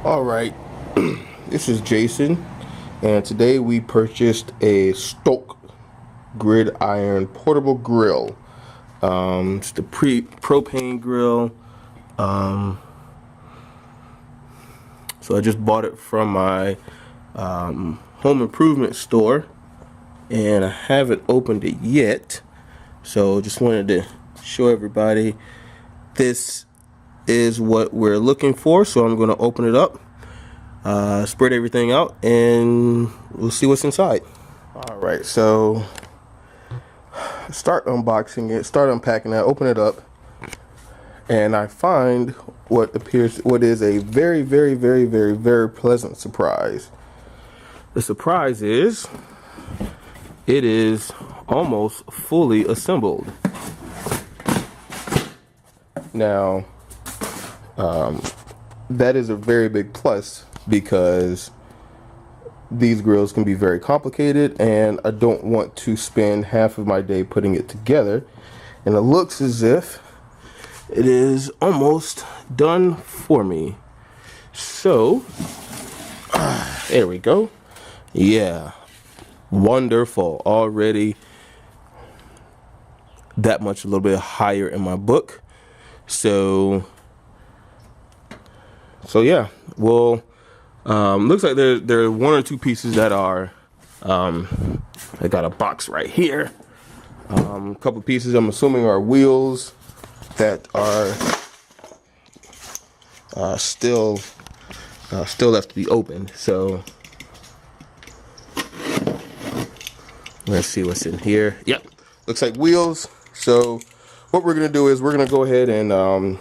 Alright, this is Jason, and today we purchased a Stok Gridiron Portable Grill. It's the propane grill. So I just bought it from my home improvement store, and I haven't opened it yet. So just wanted to show everybody this is what we're looking for. So I'm going to open it up, spread everything out, and we'll see what's inside. Alright, so start unboxing it, start unpacking that, open it up, and I find what is a very pleasant surprise. The surprise is it is almost fully assembled. Now that is a very big plus, because these grills can be very complicated and I don't want to spend half of my day putting it together. And it looks as if it is almost done for me. So there we go. Yeah, wonderful. Already that much a little bit higher in my book. So yeah, well, looks like there are one or two pieces that are I got a box right here. A couple pieces I'm assuming are wheels that are still left to be opened. So let's see what's in here. Yep, looks like wheels. So what we're gonna do is we're gonna go ahead and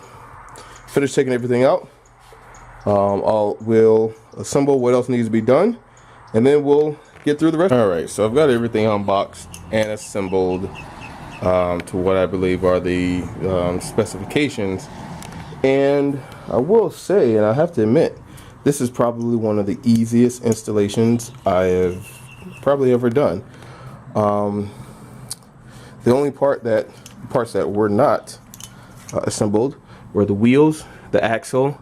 finish taking everything out. We'll assemble what else needs to be done, and then we'll get through the rest. Alright, so I've got everything unboxed and assembled to what I believe are the specifications. And I will say, and I have to admit, this is probably one of the easiest installations I have probably ever done. The only parts that were not assembled were the wheels, the axle,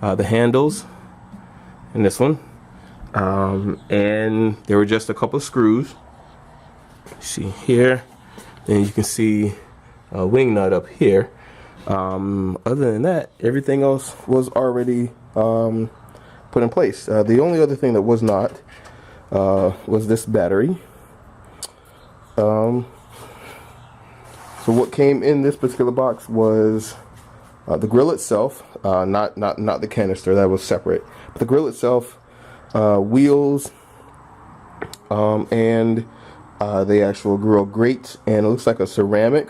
the handles, and this one, and there were just a couple of screws. See here, and you can see a wing nut up here. Other than that, everything else was already put in place. The only other thing that was not was this battery. So what came in this particular box was the grill itself, not the canister, that was separate. But the grill itself, wheels, and the actual grill grate, and it looks like a ceramic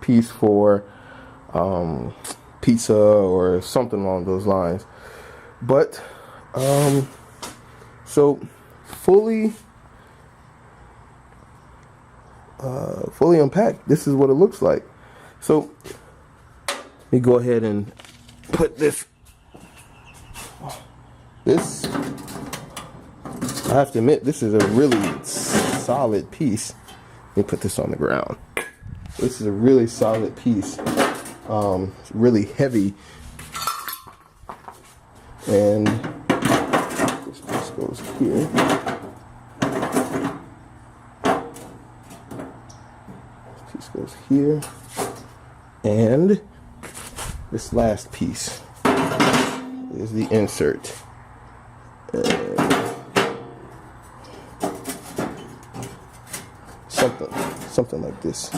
piece for pizza or something along those lines. But so fully unpacked, this is what it looks like. So let me go ahead and put this, I have to admit, this is a really solid piece. Let me put this on the ground. This is a really solid piece. It's really heavy. And this piece goes here. This piece goes here. And this last piece is the insert. Something like this.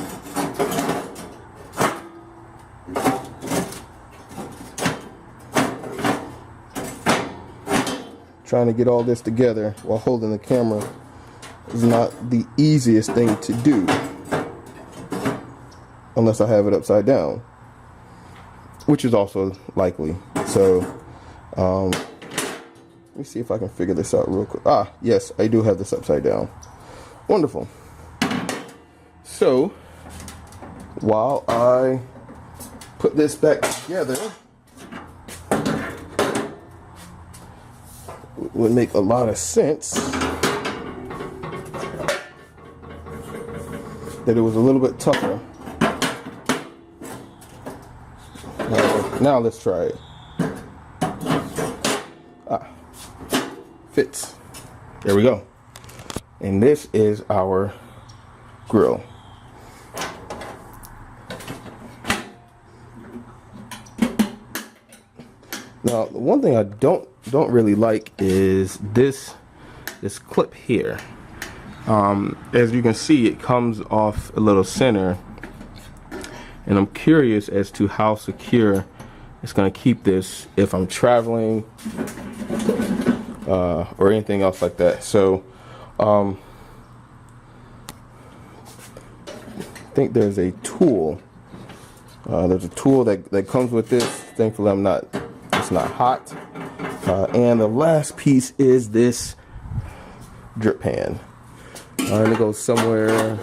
Trying to get all this together while holding the camera is not the easiest thing to do, unless I have it upside down, which is also likely. So let me see if I can figure this out real quick. Ah, yes, I do have this upside down. Wonderful. So while I put this back together, it would make a lot of sense that it was a little bit tougher. Now let's try it. Fits. There we go. And this is our grill. Now, the one thing I don't really like is this clip here. As you can see, it comes off a little center, and I'm curious as to how secure it's going to keep this if I'm traveling or anything else like that. So I think there's a tool. There's a tool that comes with this. Thankfully, it's not hot. And the last piece is this drip pan. And it goes somewhere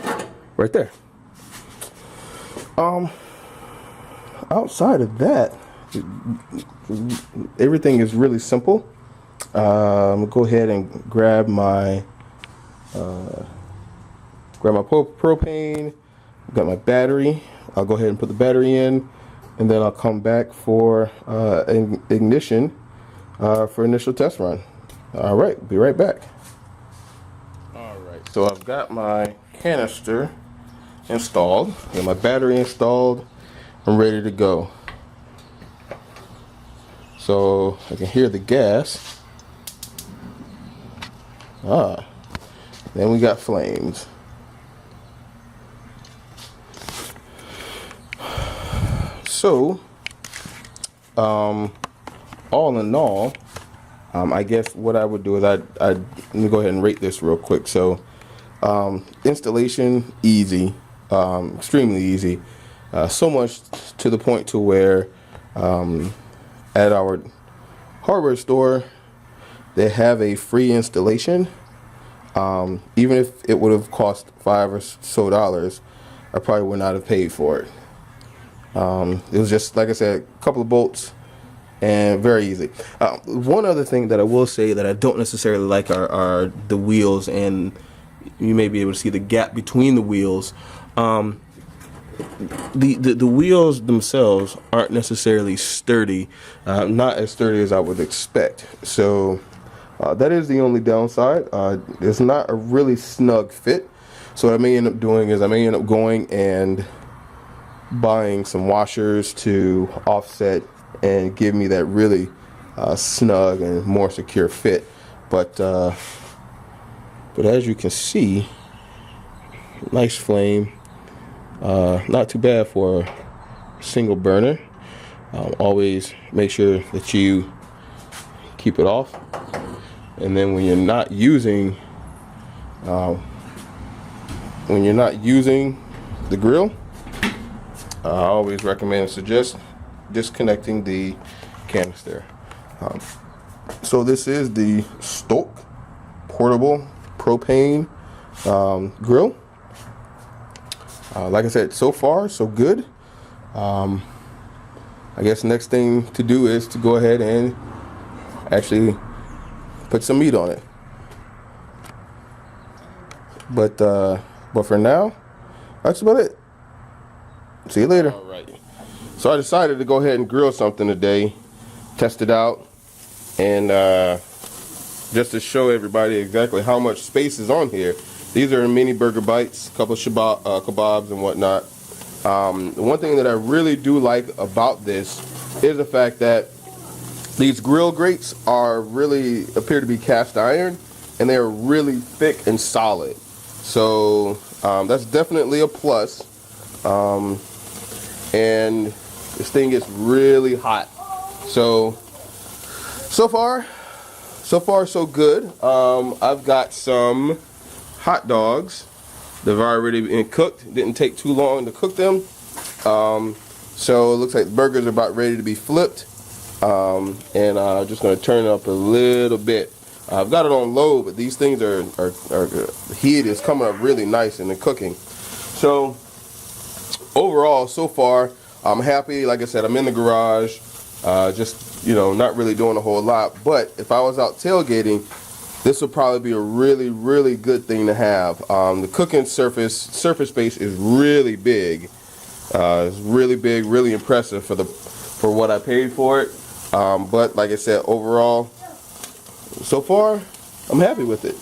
right there. Outside of that, everything is really simple. I'm gonna go ahead and grab my propane. I've got my battery. I'll go ahead and put the battery in, and then I'll come back for ignition for initial test run. All right, be right back. All right, so I've got my canister installed, got my battery installed. I'm ready to go. So I can hear the gas. Then we got flames. So, all in all, I guess what I would do is let me go ahead and rate this real quick. So, installation easy, extremely easy. So much to the point to where at our hardware store they have a free installation. Even if it would have cost $5 or so, I probably would not have paid for it. It was just, like I said, a couple of bolts and very easy. One other thing that I will say that I don't necessarily like are the wheels, and you may be able to see the gap between the wheels. The wheels themselves aren't necessarily sturdy, not as sturdy as I would expect. So that is the only downside. It's not a really snug fit. So what I may end up doing is I may end up going and buying some washers to offset and give me that really snug and more secure fit. But as you can see, nice flame. Not too bad for a single burner. Always make sure that you keep it off, and then when you're not using the grill, I always recommend and suggest disconnecting the canister. So this is the Stok Portable Propane grill. Like I said, so far so good. I guess next thing to do is to go ahead and actually put some meat on it. But for now, that's about it. See you later. All right. So I decided to go ahead and grill something today, test it out, and just to show everybody exactly how much space is on here. These are mini burger bites, a couple of kebabs and whatnot. The one thing that I really do like about this is the fact that these grill grates appear to be cast iron, and they are really thick and solid. So that's definitely a plus. And this thing gets really hot. So far so good. I've got some hot dogs. They've already been cooked. Didn't take too long to cook them. So it looks like the burgers are about ready to be flipped. And I'm just going to turn it up a little bit. I've got it on low, but these things are the heat is coming up really nice in the cooking. So overall, so far, I'm happy. Like I said, I'm in the garage, just not really doing a whole lot. But if I was out tailgating, this would probably be a really good thing to have. The cooking surface space is really big. It's really big, really impressive for what I paid for it. But like I said, overall, so far, I'm happy with it.